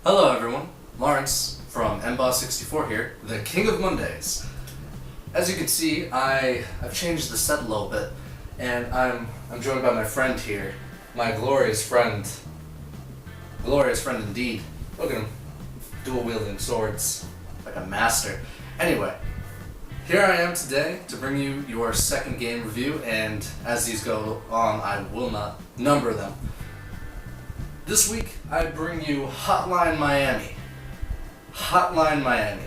Hello everyone, Lawrence from MBoss64 here, the King of Mondays. As you can see, I've changed the set a little bit, and I'm joined by my friend here, my glorious friend indeed. Look at him, dual wielding swords, like a master. Anyway, here I am today to bring you your second game review, and as these go on, I will not number them. This week, I bring you Hotline Miami. Hotline Miami.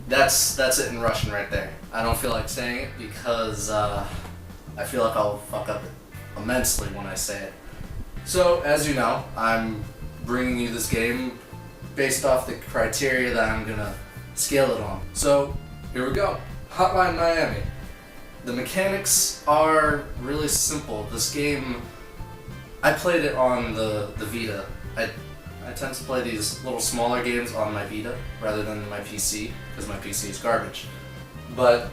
That's it in Russian right there. I don't feel like saying it because I feel like I'll fuck up immensely when I say it. So, as you know, I'm bringing you this game based off the criteria that I'm gonna scale it on. So, here we go. Hotline Miami. The mechanics are really simple. This game, I played it on the Vita. I tend to play these little smaller games on my Vita rather than my PC, because my PC is garbage. But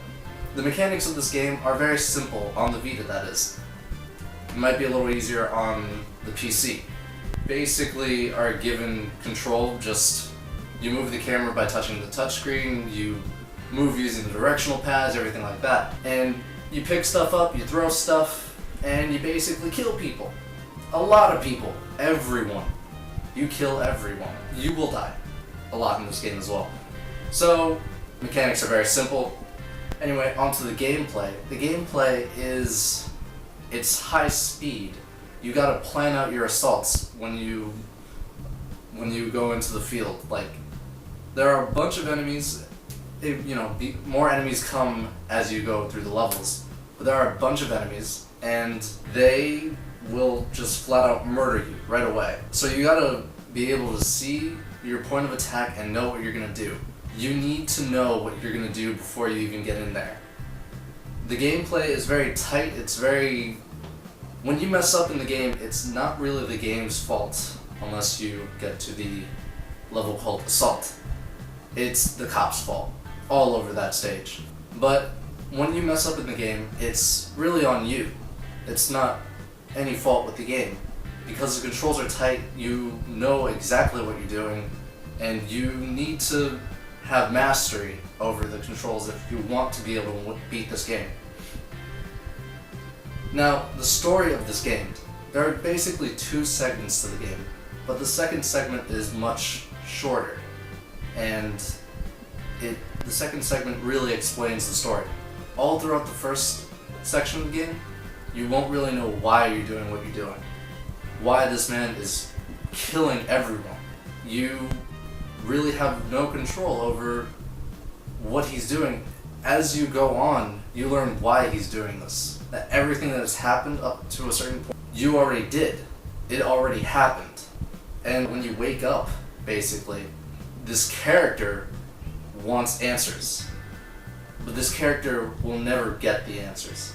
the mechanics of this game are very simple, on the Vita that is. It might be a little easier on the PC. Basically are given control, just you move the camera by touching the touchscreen, you move using the directional pads, everything like that. And you pick stuff up, you throw stuff, and you basically kill people. A lot of people. Everyone. You kill everyone. You will die. A lot in this game as well. So, mechanics are very simple. Anyway, onto the gameplay. The gameplay is... it's high speed. You gotta plan out your assaults when you go into the field. Like, there are a bunch of enemies. More enemies come as you go through the levels. But there are a bunch of enemies, and they will just flat out murder you right away. So you gotta be able to see your point of attack and know what you're gonna do. You need to know what you're gonna do before you even get in there. The gameplay is very tight, when you mess up in the game, it's not really the game's fault unless you get to the level called Assault. It's the cop's fault, all over that stage. But when you mess up in the game, it's really on you. It's not any fault with the game. Because the controls are tight, you know exactly what you're doing, and you need to have mastery over the controls if you want to be able to beat this game. Now, the story of this game, there are basically two segments to the game, but the second segment is much shorter, and the second segment really explains the story. All throughout the first section of the game, you won't really know why you're doing what you're doing. Why this man is killing everyone. You really have no control over what he's doing. As you go on, you learn why he's doing this. That everything that has happened up to a certain point, you already did. It already happened. And when you wake up, basically, this character wants answers. But this character will never get the answers.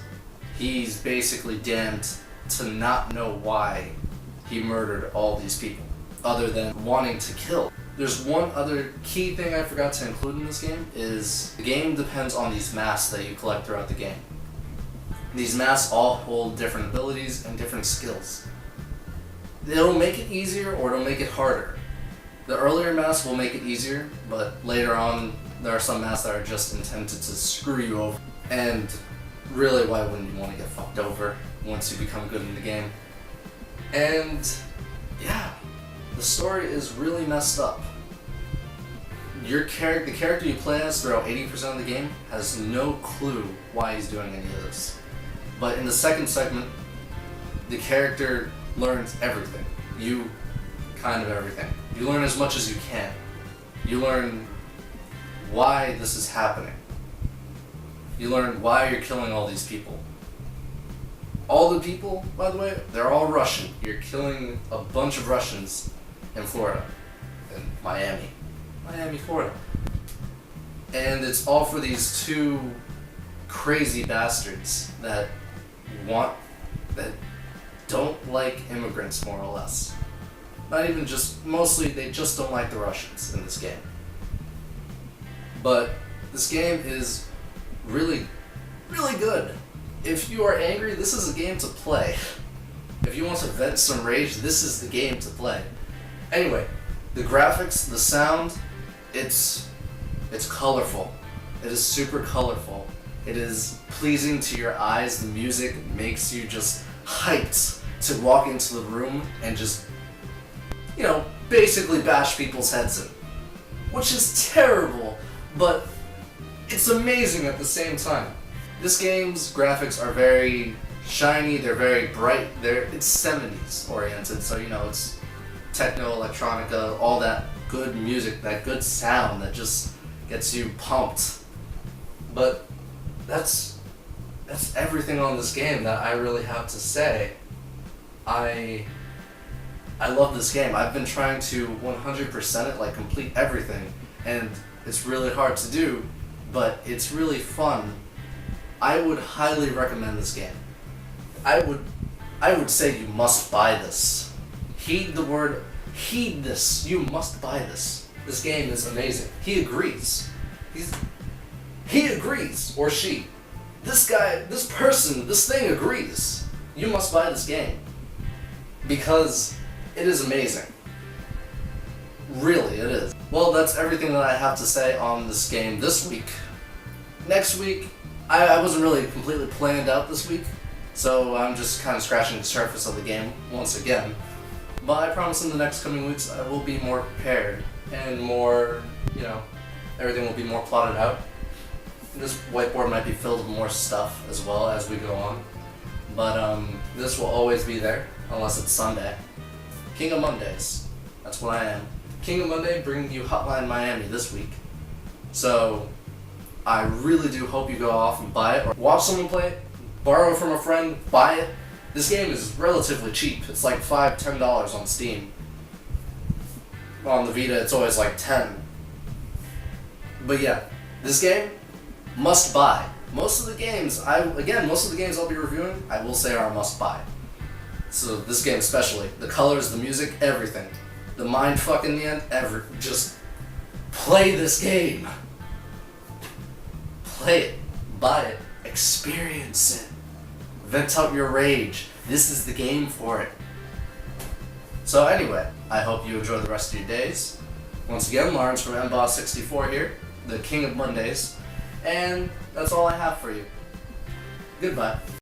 He's basically damned to not know why he murdered all these people, other than wanting to kill. There's one other key thing I forgot to include in this game, is the game depends on these masks that you collect throughout the game. These masks all hold different abilities and different skills. It'll make it easier or it'll make it harder. The earlier masks will make it easier, but later on there are some masks that are just intended to screw you over. And really, why wouldn't you want to get fucked over once you become good in the game? And yeah, the story is really messed up. The character you play as throughout 80% of the game has no clue why he's doing any of this. But in the second segment, the character learns everything. Everything. You learn as much as you can. You learn why this is happening. You learn why you're killing all these people. All the people, by the way, they're all Russian. You're killing a bunch of Russians in Florida. In Miami, Florida. And it's all for these two crazy bastards that don't like immigrants, more or less. Mostly they just don't like the Russians in this game. But this game is really, really good. If you are angry, this is a game to play. If you want to vent some rage, this is the game to play. Anyway, the graphics, the sound, it's colorful. It is super colorful. It is pleasing to your eyes. The music makes you just hyped to walk into the room and just, basically bash people's heads in. Which is terrible, but it's amazing at the same time. This game's graphics are very shiny, they're very bright, it's 70s oriented, so it's techno, electronica, all that good music, that good sound that just gets you pumped. But that's everything on this game that I really have to say. I love this game. I've been trying to 100% it, complete everything, and it's really hard to do, but it's really fun. I would highly recommend this game. I would say you must buy this. Heed the word, heed this. You must buy this. This game is amazing. He agrees. He agrees, or she. This guy, this person, this thing agrees. You must buy this game. Because it is amazing. Really, it is. Well, that's everything that I have to say on this game this week. Next week, I wasn't really completely planned out this week, so I'm just kind of scratching the surface of the game once again. But I promise in the next coming weeks I will be more prepared and more, everything will be more plotted out. This whiteboard might be filled with more stuff as well as we go on. But this will always be there, unless it's Sunday. King of Mondays. That's what I am. King of Monday bringing you Hotline Miami this week. So, I really do hope you go off and buy it, or watch someone play it, borrow it from a friend, buy it. This game is relatively cheap. It's like $5, $10 on Steam. On the Vita, it's always like 10. But yeah, this game, must buy. Most of the games I'll be reviewing, I will say are a must buy. So this game especially, the colors, the music, everything. The mindfuck in the end, just play this game. Play it, buy it, experience it. Vent out your rage. This is the game for it. So anyway, I hope you enjoy the rest of your days. Once again, Lawrence from MBoss64 here, the King of Mondays, and that's all I have for you. Goodbye.